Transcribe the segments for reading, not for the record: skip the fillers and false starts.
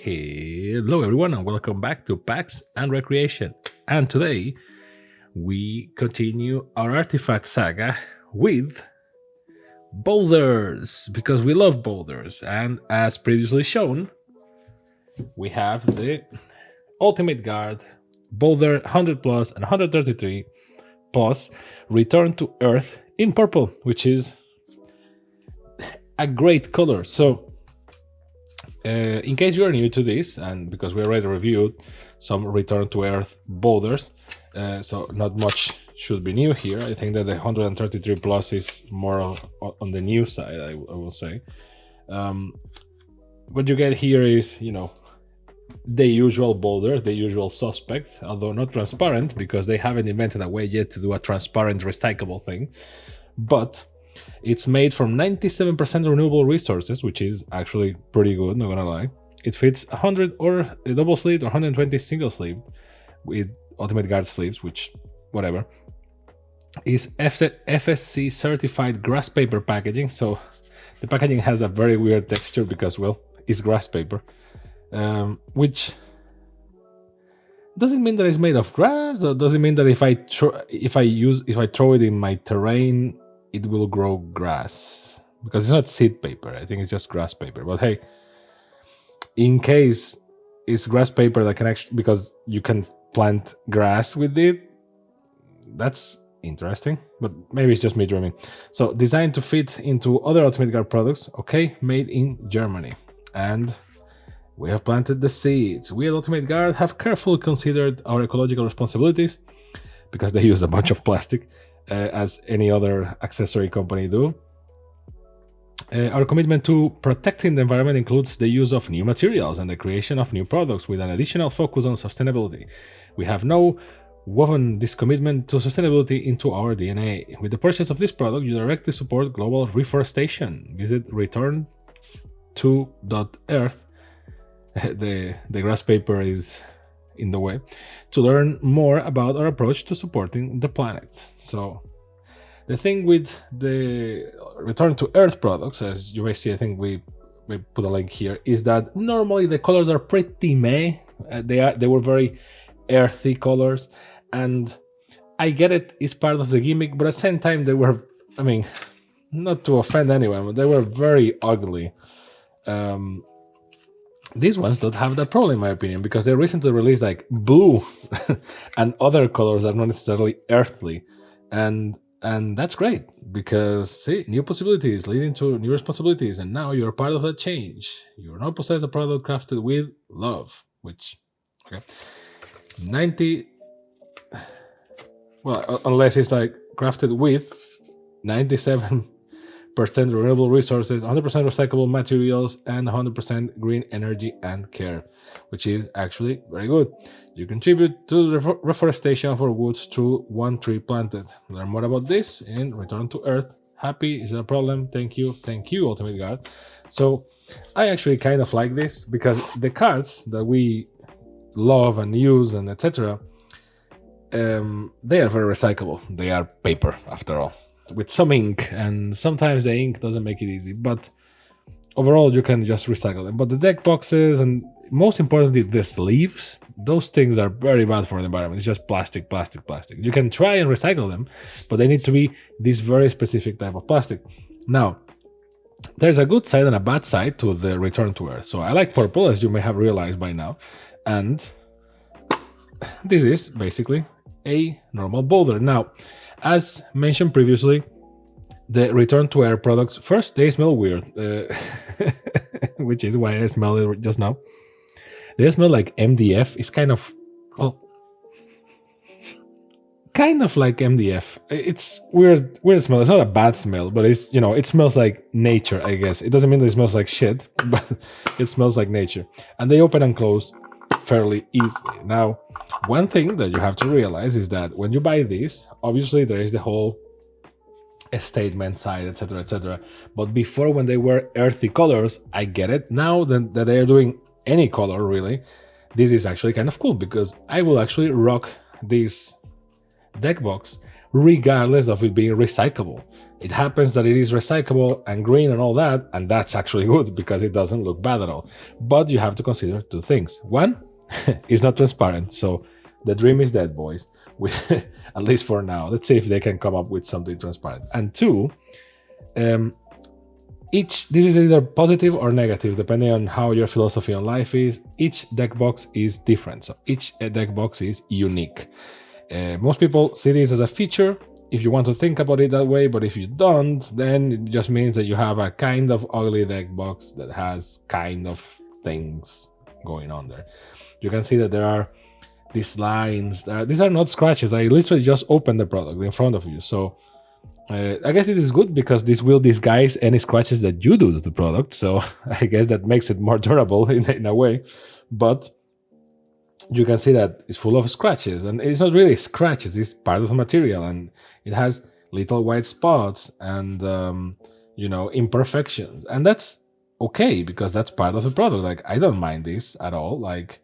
Hello everyone and welcome back to Packs and Recreation. And today we continue our artifact saga with boulders because we love boulders. And as previously shown, we have the Ultimate Guard Boulder 100 plus and 133 plus Return to Earth in purple, which is a great color. So in case you are new to this, and because we already reviewed some Return to Earth boulders, so not much should be new here. I think that the 133 plus is more on the new side, I will say. What you get here is, the usual boulder, the usual suspect, although not transparent because they haven't invented a way yet to do a transparent recyclable thing. But it's made from 97% renewable resources, which is actually pretty good, not gonna lie. It fits 100 or a double sleeve or 120 single sleeve with Ultimate Guard sleeves, which, whatever. Is FSC certified grass paper packaging, so the packaging has a very weird texture because, well, it's grass paper. Which doesn't mean that it's made of grass, or does it mean that if I throw it in my terrain, it will grow grass? Because it's not seed paper, I think it's just grass paper. But hey, in case it's grass paper that can actually, because you can plant grass with it, that's interesting, but maybe it's just me dreaming. So designed to fit into other Ultimate Guard products, okay, made in Germany. And we have planted the seeds. We at Ultimate Guard have carefully considered our ecological responsibilities, because they use a bunch of plastic, as any other accessory company do. Our commitment to protecting the environment includes the use of new materials and the creation of new products with an additional focus on sustainability. We have now woven this commitment to sustainability into our DNA. With the purchase of this product, you directly support global reforestation. Visit return2.earth. The grass paper is in the way, to learn more about our approach to supporting the planet. So the thing with the Return to Earth products, as you may see, I think we put a link here, is that normally the colors are pretty meh. They were very earthy colors, and I get it, it's part of the gimmick, but at the same time they were, I mean, not to offend anyone, but they were very ugly. These ones don't have that problem, in my opinion, because they recently released like blue and other colors that are not necessarily earthly, and that's great, because see, new possibilities leading to new responsibilities, and now you're part of that change. You now possess a product crafted with love, which, okay, 90, well, unless it's like crafted with 97% renewable resources, 100% recyclable materials, and 100% green energy and care, which is actually very good. You contribute to the reforestation for woods through one tree planted. Learn more about this in Return to Earth. Happy, is there a problem? Thank you, Ultimate Guard. So I actually kind of like this, because the cards that we love and use and etc., they are very recyclable. They are paper, after all, with some ink, and sometimes the ink doesn't make it easy, but overall you can just recycle them. But the deck boxes, and most importantly the sleeves, those things are very bad for the environment. It's just plastic. You can try and recycle them, but they need to be this very specific type of plastic. Now, there's a good side and a bad side to the Return to Earth. So I like purple, as you may have realized by now, and this is basically a normal boulder. Now, as mentioned previously, the Return to Earth products, first, they smell weird, which is why I smelled it just now. They smell like MDF. It's kind of, well, kind of like MDF. It's weird smell. It's not a bad smell, but it's, it smells like nature, I guess. It doesn't mean that it smells like shit, but it smells like nature. And they open and close fairly easily. Now, one thing that you have to realize is that when you buy this, obviously there is the whole statement side, etc. But before, when they were earthy colors, I get it. Now that they are doing any color, really, this is actually kind of cool, because I will actually rock this deck box regardless of it being recyclable. It happens that it is recyclable and green and all that, and that's actually good because it doesn't look bad at all. But you have to consider two things. One, it's not transparent, so the dream is dead, boys. At least for now. Let's see if they can come up with something transparent. And two, this is either positive or negative depending on how your philosophy on life is. Each deck box is different, so each deck box is unique. Most people see this as a feature if you want to think about it that way, but if you don't, then it just means that you have a kind of ugly deck box that has kind of things going on there. You can see that there are these lines. These are not scratches. I literally just opened the product in front of you, so I guess it is good because this will disguise any scratches that you do to the product, so I guess that makes it more durable in a way. But you can see that it's full of scratches, and it's not really scratches, it's part of the material, and it has little white spots and imperfections, and that's okay because that's part of the product. Like, I don't mind this at all. Like,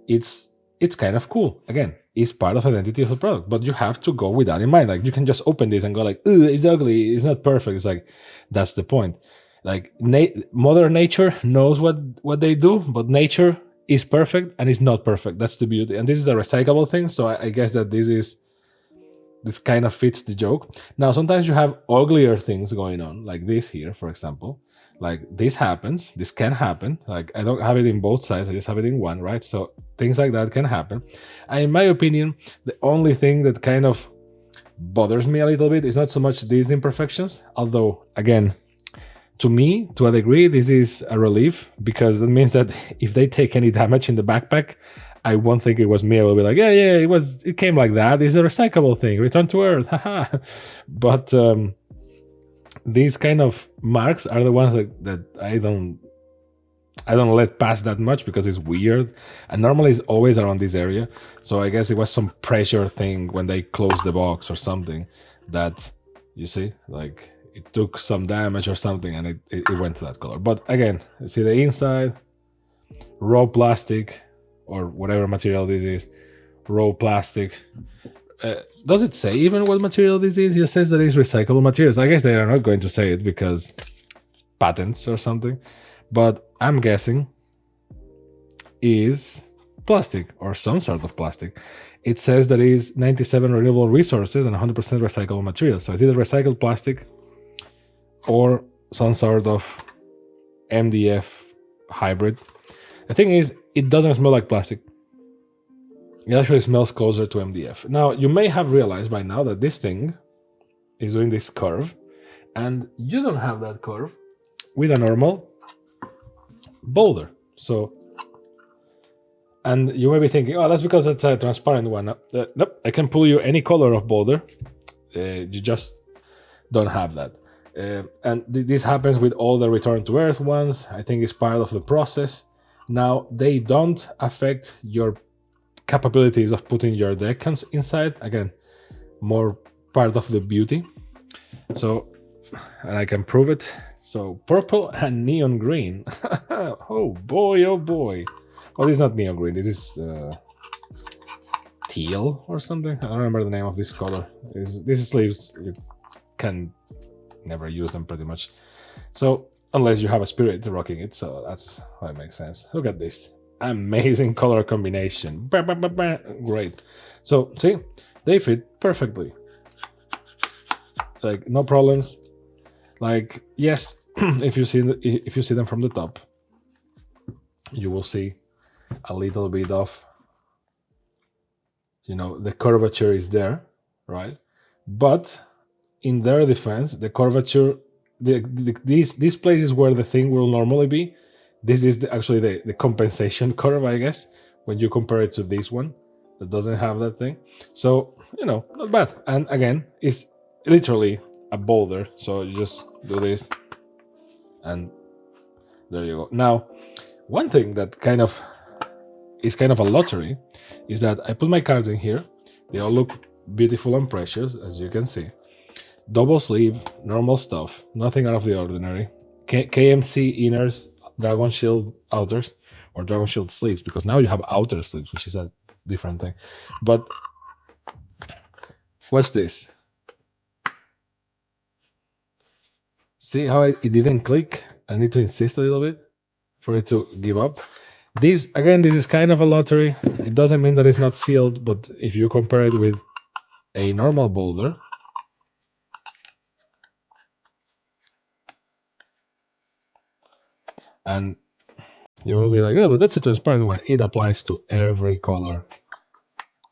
it's kind of cool. Again, it's part of the identity of the product, but you have to go with that in mind. Like, you can just open this and go like, it's ugly, it's not perfect. It's like, that's the point. Like, Mother Nature knows what they do, but nature is perfect and it's not perfect. That's the beauty. And this is a recyclable thing, so I guess that this kind of fits the joke. Now, sometimes you have uglier things going on, like this here, for example. Like, this happens, this can happen. Like, I don't have it in both sides, I just have it in one, right? So things like that can happen. And in my opinion, the only thing that kind of bothers me a little bit is not so much these imperfections, although, again, to me, to a degree, this is a relief, because that means that if they take any damage in the backpack, I won't think it was me. I will be like, yeah, it came like that. It's a recyclable thing. Return to Earth, haha. But these kind of marks are the ones that I don't let pass that much because it's weird. And normally it's always around this area. So I guess it was some pressure thing when they closed the box or something that, you see, like, it took some damage or something and it went to that color. But again, see the inside, raw plastic or whatever material this is, raw plastic. Does it say even what material this is? It says that it's recyclable materials. I guess they are not going to say it because patents or something, but I'm guessing is plastic or some sort of plastic. It says that it is 97 renewable resources and 100% recyclable materials. So it's either recycled plastic or some sort of MDF hybrid. The thing is, it doesn't smell like plastic. It actually smells closer to MDF. Now, you may have realized by now that this thing is doing this curve, and you don't have that curve with a normal Boulder. So, and you may be thinking, oh, that's because it's a transparent one. Nope, I can pull you any color of Boulder. You just don't have that. And this happens with all the Return to Earth ones. I think it's part of the process. Now, they don't affect your capabilities of putting your deck inside. Again, more part of the beauty. So, and I can prove it. So, purple and neon green. Oh boy, oh boy. Well, this is not neon green. This is teal or something. I don't remember the name of this color. These sleeves, you can never use them pretty much. So, unless you have a spirit rocking it. So that's why it makes sense. Look at this. Amazing color combination. Great. So, see, they fit perfectly. Like, no problems. Like, yes, if you see them from the top, you will see a little bit of, the curvature is there, right? But in their defense, the curvature, these places where the thing will normally be, this is actually the compensation curve, I guess, when you compare it to this one that doesn't have that thing. So, not bad. And again, it's literally a Boulder. So you just do this and there you go. Now, one thing that is kind of a lottery is that I put my cards in here. They all look beautiful and precious, as you can see. Double sleeve, normal stuff, nothing out of the ordinary. KMC inners, Dragon Shield outers, or Dragon Shield sleeves, because now you have outer sleeves, which is a different thing. But what's this? See how it didn't click? I need to insist a little bit for it to give up. This again, this is kind of a lottery. It doesn't mean that it's not sealed, but if you compare it with a normal boulder, and you will be like, oh, but that's a transparent one. It applies to every color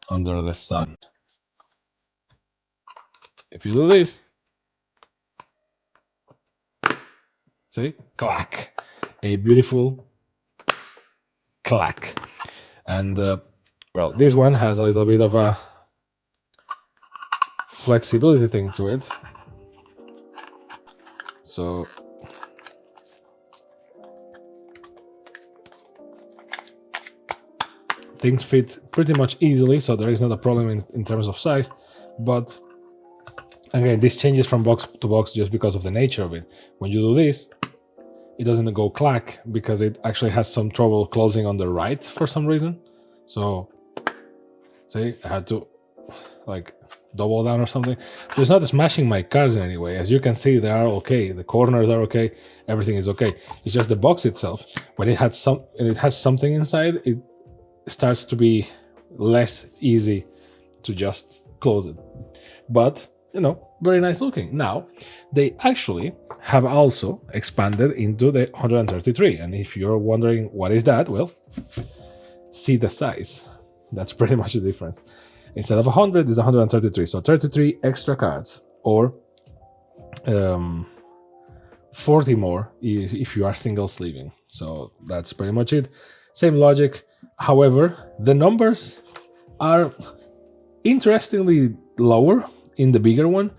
under the sun. If you do this, see, clack, a beautiful clack. And well, this one has a little bit of a flexibility thing to it. So things fit pretty much easily, so there is not a problem in terms of size. But again, this changes from box to box just because of the nature of it. When you do this, it doesn't go clack because it actually has some trouble closing on the right for some reason. So see, I had to like double down or something. So it's not smashing my cards in any way. As you can see, they are okay. The corners are okay. Everything is okay. It's just the box itself. When it has something inside, it starts to be less easy to just close it. But you know, very nice looking. Now, they actually have also expanded into the 133. And if you're wondering what is that, well, see the size. That's pretty much the difference. Instead of 100, it's 133. So 33 extra cards, or 40 more if you are single sleeving. So that's pretty much it. Same logic. However, the numbers are interestingly lower in the bigger one.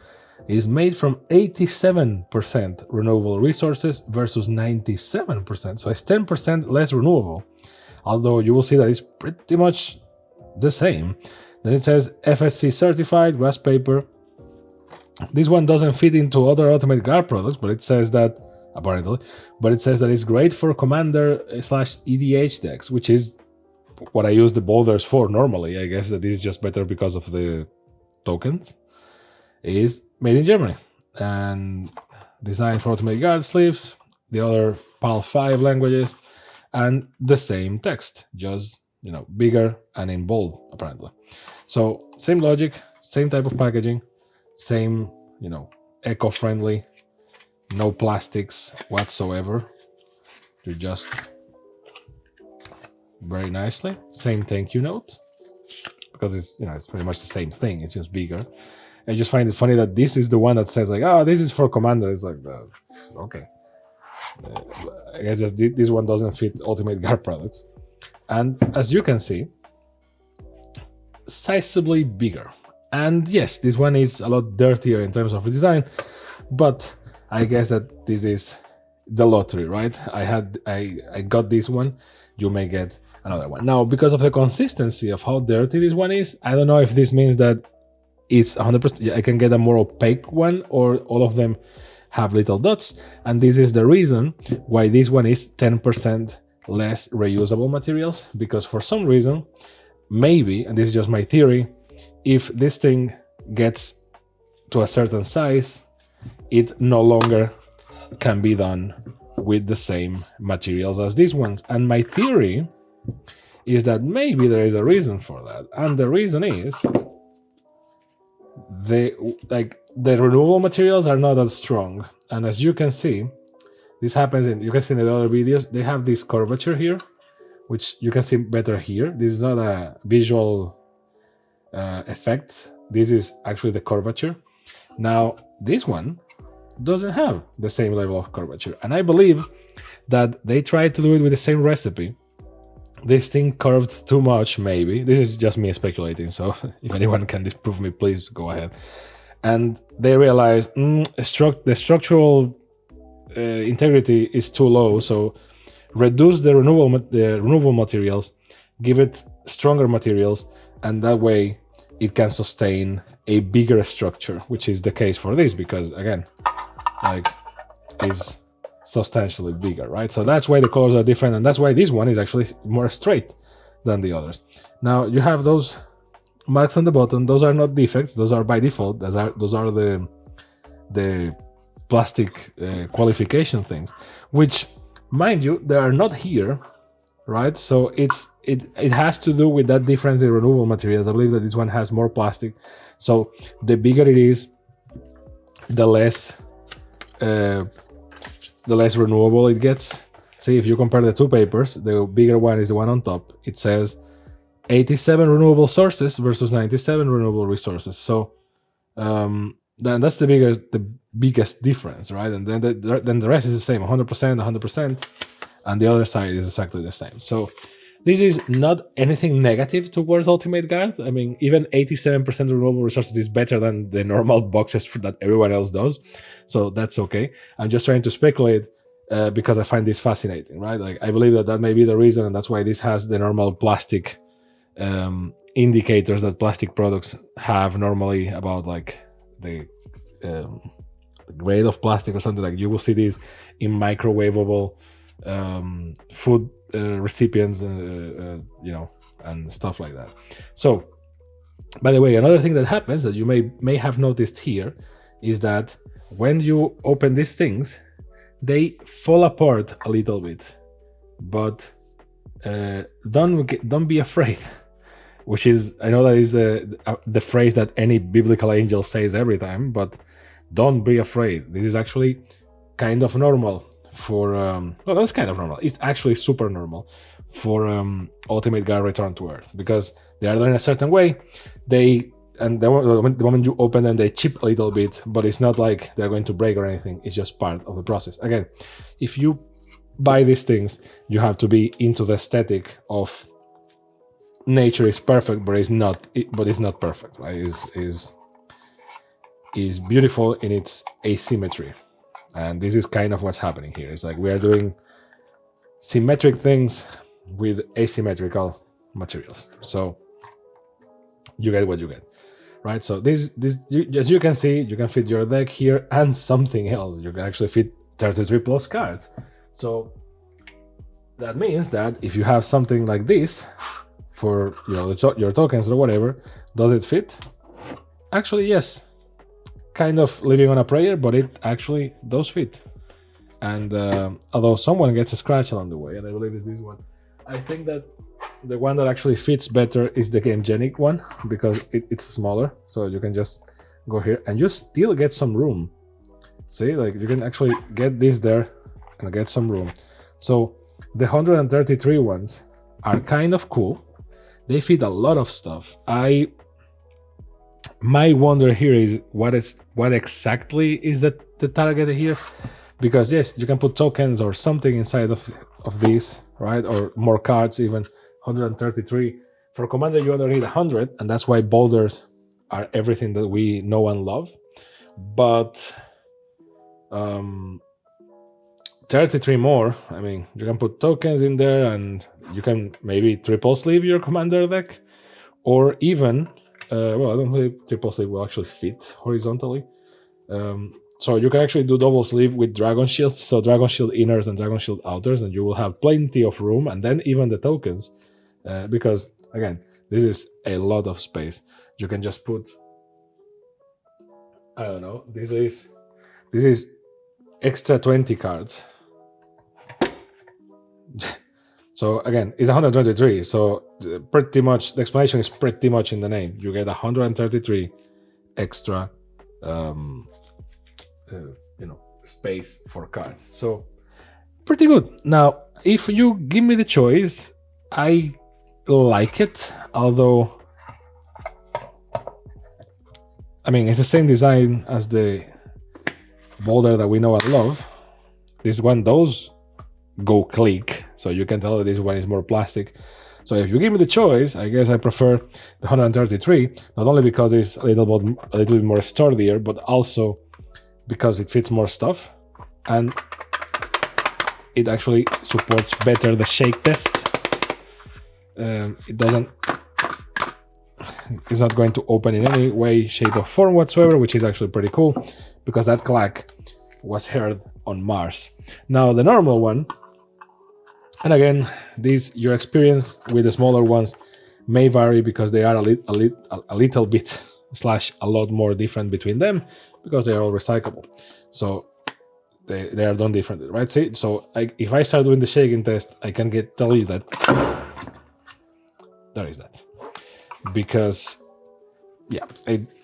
Is made from 87% renewable resources versus 97%. So it's 10% less renewable. Although you will see that it's pretty much the same. Then it says FSC certified, grass paper. This one doesn't fit into other Ultimate Guard products, but it says that, apparently, but it says that it's great for Commander / EDH decks, which is what I use the boulders for normally. I guess that is just better because of the tokens. Is made in Germany and designed for Ultimate Guard sleeves, the other PAL 5 languages, and the same text, just bigger and in bold apparently. So same logic, same type of packaging, same eco-friendly, no plastics whatsoever. To just very nicely, same thank you note, because it's it's pretty much the same thing. It's just bigger. I just find it funny that this is the one that says like, oh, this is for Commander. It's like, okay. I guess this one doesn't fit Ultimate Guard products. And as you can see, sizably bigger. And yes, this one is a lot dirtier in terms of the design, but I guess that this is the lottery, right? I got this one. You may get another one. Now, because of the consistency of how dirty this one is, I don't know if this means that it's 100%. I can get a more opaque one, or all of them have little dots. And this is the reason why this one is 10% less reusable materials, because for some reason, maybe, and this is just my theory, if this thing gets to a certain size, it no longer can be done with the same materials as these ones. And my theory is that maybe there is a reason for that. And the reason is the renewable materials are not that strong. And as you can see, this happens you can see in the other videos, they have this curvature here, which you can see better here. This is not a visual effect. This is actually the curvature. Now, this one doesn't have the same level of curvature. And I believe that they tried to do it with the same recipe. This thing curved too much, maybe. This is just me speculating, so if anyone can disprove me, please go ahead. And they realized the structural integrity is too low, so reduce the renewable materials, give it stronger materials, and that way it can sustain a bigger structure, which is the case for this, because again, is substantially bigger, right? So that's why the colors are different, and that's why this one is actually more straight than the others. Now you have those marks on the bottom. Those are not defects. Those are by default. Those are the plastic qualification things, which, mind you, they are not here, right? So it has to do with that difference in renewable materials. I believe that this one has more plastic, so the bigger it is, the less renewable it gets. See, if you compare the two papers, the bigger one is the one on top. It says 87 renewable sources versus 97 renewable resources. So then that's the biggest difference, right? And then the rest is the same, 100%, 100%, and the other side is exactly the same. So this is not anything negative towards Ultimate Guard. I mean, even 87% renewable resources is better than the normal boxes that everyone else does. So that's okay. I'm just trying to speculate because I find this fascinating, right? Like, I believe that may be the reason, and that's why this has the normal plastic indicators that plastic products have normally about like the grade of plastic or something. Like, you will see these in microwavable food recipients, and stuff like that. So, by the way, another thing that happens that you may have noticed here is that when you open these things, they fall apart a little bit, but don't be afraid. Which is, I know that is the phrase that any biblical angel says every time, but don't be afraid. This is actually kind of normal for well, that's kind of normal. It's actually super normal for Ultimate Guard Return to Earth, because they are done in a certain way. The moment you open them, they chip a little bit, but it's not like they're going to break or anything. It's just part of the process. Again, if you buy these things, you have to be into the aesthetic of nature is perfect, but it's not perfect, right? Is beautiful in its asymmetry, and this is kind of what's happening here. It's like we are doing symmetric things with asymmetrical materials, so you get what you get, right? So as you can see, you can fit your deck here and something else. You can actually fit 33 plus cards. So that means that if you have something like this for your tokens or whatever, does it fit? Actually, yes. Kind of living on a prayer, but it actually does fit. And although someone gets a scratch along the way, and I believe it's this one, I think that the one that actually fits better is the Gamegenic one, because it's smaller, so you can just go here and you still get some room. See, like, you can actually get this there and get some room. So the 133 ones are kind of cool. They fit a lot of stuff. My wonder here is what exactly is the target here, because yes, you can put tokens or something inside of these, right? Or more cards even. 133 for Commander, you only need 100, and that's why Boulders are everything that we know and love. But 33 more, I mean, you can put tokens in there, and you can maybe triple sleeve your Commander deck, or even well, I don't think triple sleeve will actually fit horizontally. So you can actually do double sleeve with Dragon Shields, so Dragon Shield inners and Dragon Shield outers, and you will have plenty of room, and then even the tokens, because again, this is a lot of space. You can just put, I don't know, this is extra 20 cards. So again, it's 123, so pretty much the explanation is pretty much in the name. You get 133 extra space for cards, so pretty good. Now, if you give me the choice, I like it, although I mean, it's the same design as the Boulder that we know and love. This one does go click, so you can tell that this one is more plastic. So if you give me the choice, I guess I prefer the 133, not only because it's a little bit more sturdier, but also because it fits more stuff, and it actually supports better the shake test. It's not going to open in any way, shape, or form whatsoever, which is actually pretty cool, because that clack was heard on Mars. Now, the normal one, and again, your experience with the smaller ones may vary, because they are a little bit / a lot more different between them, because they are all recyclable. So they are done differently, right? See, so if I start doing the shaking test, I can tell you that there is that, because yeah,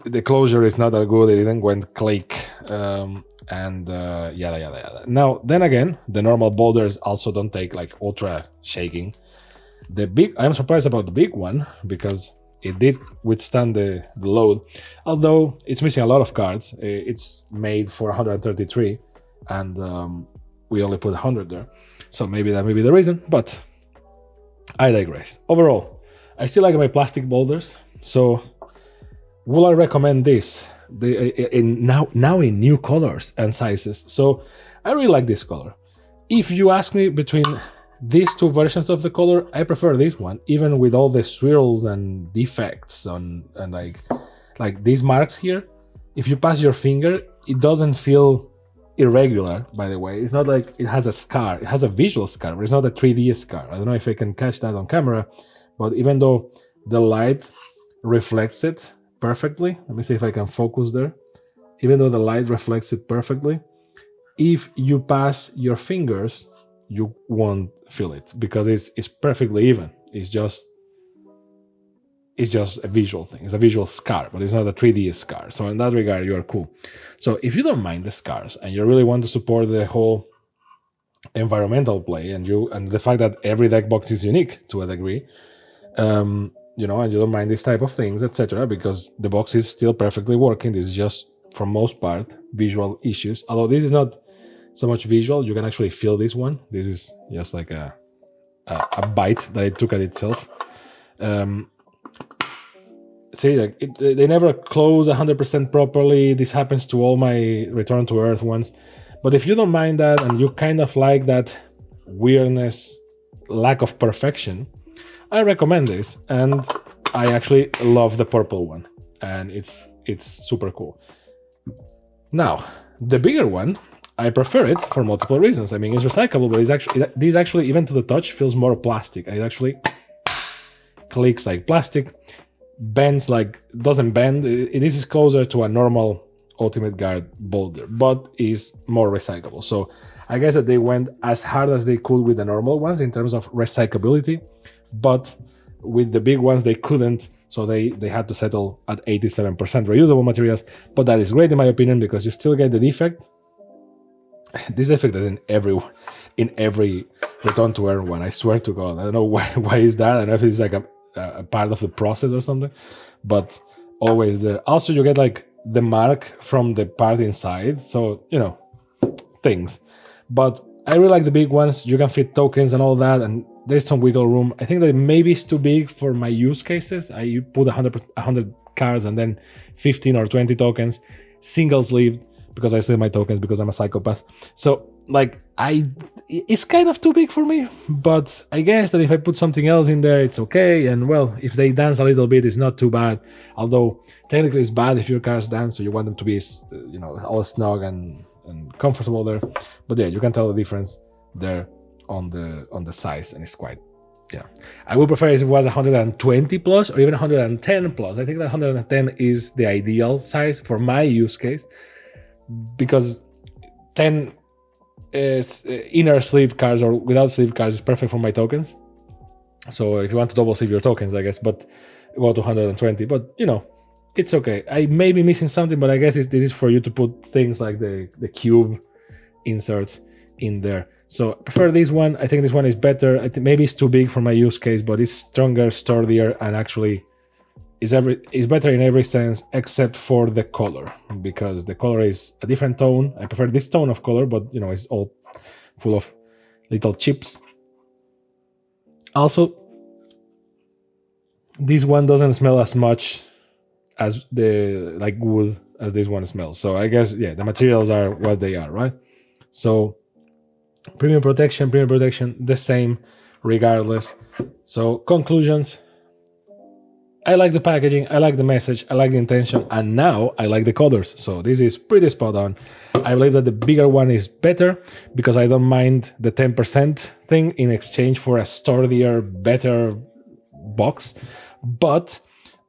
the closure is not that good. It didn't went click, and yada yada yada. Now then again, the normal boulders also don't take like ultra shaking. I'm surprised about the big one because it did withstand the load, although it's missing a lot of cards. It's made for 133, and we only put 100 there, so maybe that may be the reason. But I digress. Overall, I still like my plastic boulders. So will I recommend this? Now in new colors and sizes. So I really like this color. If you ask me between these two versions of the color, I prefer this one, even with all the swirls and defects and like these marks here. If you pass your finger, it doesn't feel irregular, by the way. It's not like it has a scar. It has a visual scar, but it's not a 3D scar. I don't know if I can catch that on camera, but even though the light reflects it perfectly, let me see if I can focus there. Even though the light reflects it perfectly, if you pass your fingers, you won't feel it because it's perfectly even. It's just a visual thing. It's a visual scar, but it's not a 3D scar. So in that regard, you are cool. So if you don't mind the scars and you really want to support the whole environmental play and the fact that every deck box is unique to a degree, and you don't mind this type of things, etc., because the box is still perfectly working. This is just, for most part, visual issues. Although this is not so much visual, you can actually feel this one. This is just like a bite that it took at itself. See, like they never close 100% properly. This happens to all my Return to Earth ones. But if you don't mind that and you kind of like that weirdness, lack of perfection, I recommend this. And I actually love the purple one, and it's super cool. Now, the bigger one, I prefer it for multiple reasons. I mean, it's recyclable, but this actually, even to the touch, feels more plastic. It actually clicks like plastic, bends like, doesn't bend. This is closer to a normal Ultimate Guard Boulder, but is more recyclable. So I guess that they went as hard as they could with the normal ones in terms of recyclability, but with the big ones they couldn't, so they had to settle at 87% reusable materials. But that is great in my opinion, because you still get the defect. This defect is in every Return to Earth one, I swear to God. I don't know why is that. I don't know if it's like a part of the process or something, but always there. Also, you get like the mark from the part inside, so things. But I really like the big ones. You can fit tokens and all that, and there's some wiggle room. I think that maybe it's too big for my use cases. I put 100 cards and then 15 or 20 tokens, single sleeve, because I sleeve my tokens because I'm a psychopath. So like it's kind of too big for me, but I guess that if I put something else in there, it's okay. And well, if they dance a little bit, it's not too bad. Although technically it's bad if your cards dance, so you want them to be all snug and comfortable there. But yeah, you can tell the difference there on the size, and it's quite, yeah. I would prefer if it was 120 plus or even 110 plus. I think that 110 is the ideal size for my use case, because 10 inner sleeve cards or without sleeve cards is perfect for my tokens. So if you want to double sleeve your tokens, I guess, but go to 120. But it's okay. I may be missing something, but I guess this is for you to put things like the cube inserts in there. So I prefer this one. I think this one is better. I think maybe it's too big for my use case, but it's stronger, sturdier, and actually is better in every sense except for the color, because the color is a different tone. I prefer this tone of color, but it's all full of little chips. Also, this one doesn't smell as much as the wood as this one smells. So I guess, yeah, the materials are what they are, right? So premium protection, the same regardless. So conclusions: I like the packaging, I like the message, I like the intention, and now I like the colors. So this is pretty spot on. I believe that the bigger one is better because I don't mind the 10% thing in exchange for a sturdier, better box. But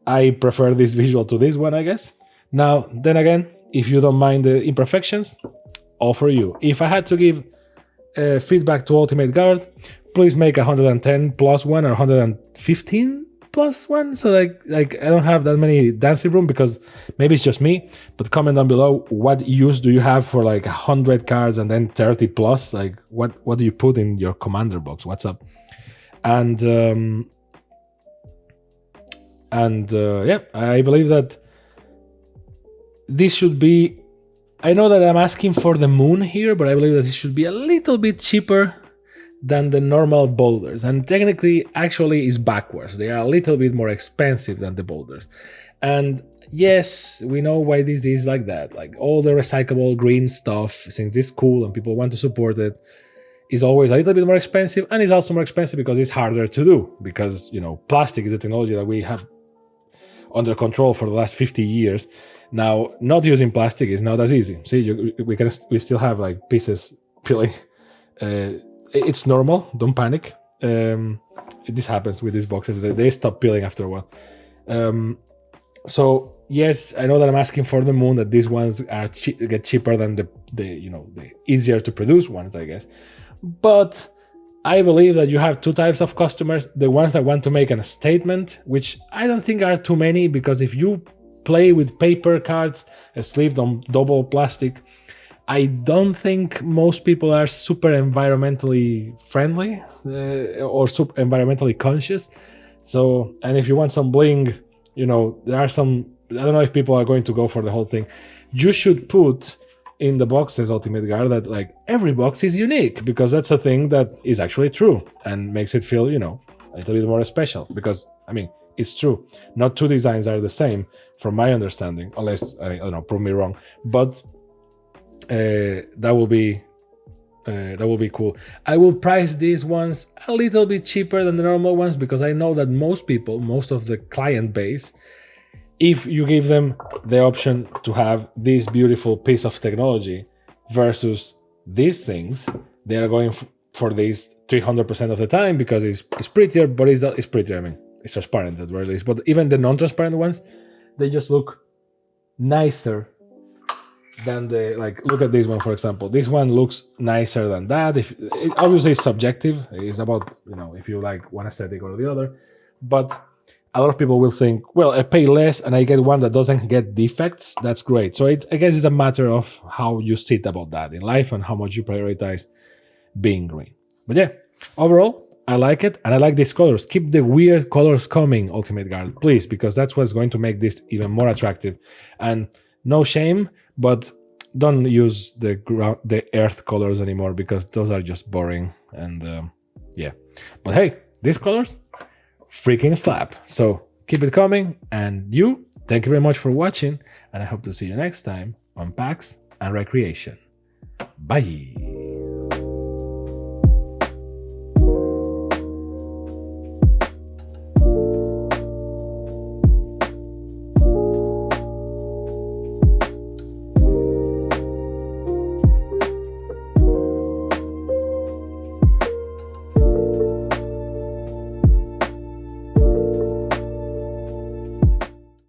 I prefer this visual to this one, I guess. Now, then again, if you don't mind the imperfections, all for you. If I had to give feedback to Ultimate Guard, please make 110 plus one or 115 plus one. So like I don't have that many dancing room because maybe it's just me. But comment down below, what use do you have for like 100 cards and then 30 plus? Like what do you put in your commander box? What's up? And yeah, I believe that this should be. I know that I'm asking for the moon here, but I believe that it should be a little bit cheaper than the normal boulders. And technically, actually, is backwards. They are a little bit more expensive than the boulders. And yes, we know why this is like that. Like all the recyclable green stuff, since it's cool and people want to support it, is always a little bit more expensive. And it's also more expensive because it's harder to do. Because, you know, plastic is a technology that we have under control for the last 50 years. Now, not using plastic is not as easy. See, we still have like pieces peeling. It's normal. Don't panic. This happens with these boxes. They stop peeling after a while. So yes, I know that I'm asking for the moon. That these ones are get cheaper than the easier to produce ones, I guess. But I believe that you have two types of customers: the ones that want to make a statement, which I don't think are too many, because if you play with paper cards sleeved on double plastic, I don't think most people are super environmentally friendly or super environmentally conscious. So, and if you want some bling, there are some, I don't know if people are going to go for the whole thing. You should put in the boxes, Ultimate Guard, that like every box is unique, because that's a thing that is actually true and makes it feel, a little bit more special. Because, I mean, it's true. Not two designs are the same, from my understanding, unless, I don't know, prove me wrong. But that will be cool. I will price these ones a little bit cheaper than the normal ones, because I know that most people, most of the client base, if you give them the option to have this beautiful piece of technology versus these things, they are going for these 300% of the time, because it's prettier, but it's prettier. I mean, it's transparent at the very least. But even the non-transparent ones, they just look nicer than look at this one, for example. This one looks nicer than that. Obviously it's subjective. It's about, if you like one aesthetic or the other. But a lot of people will think, well, I pay less and I get one that doesn't get defects. That's great. So I guess it's a matter of how you sit about that in life and how much you prioritize being green. But yeah, overall, I like it, and I like these colors. Keep the weird colors coming, Ultimate Guard, please, because that's what's going to make this even more attractive. And no shame, but don't use the earth colors anymore, because those are just boring. And yeah, but hey, these colors, freaking slap. So keep it coming. And thank you very much for watching, and I hope to see you next time on Packs and Recreation. Bye.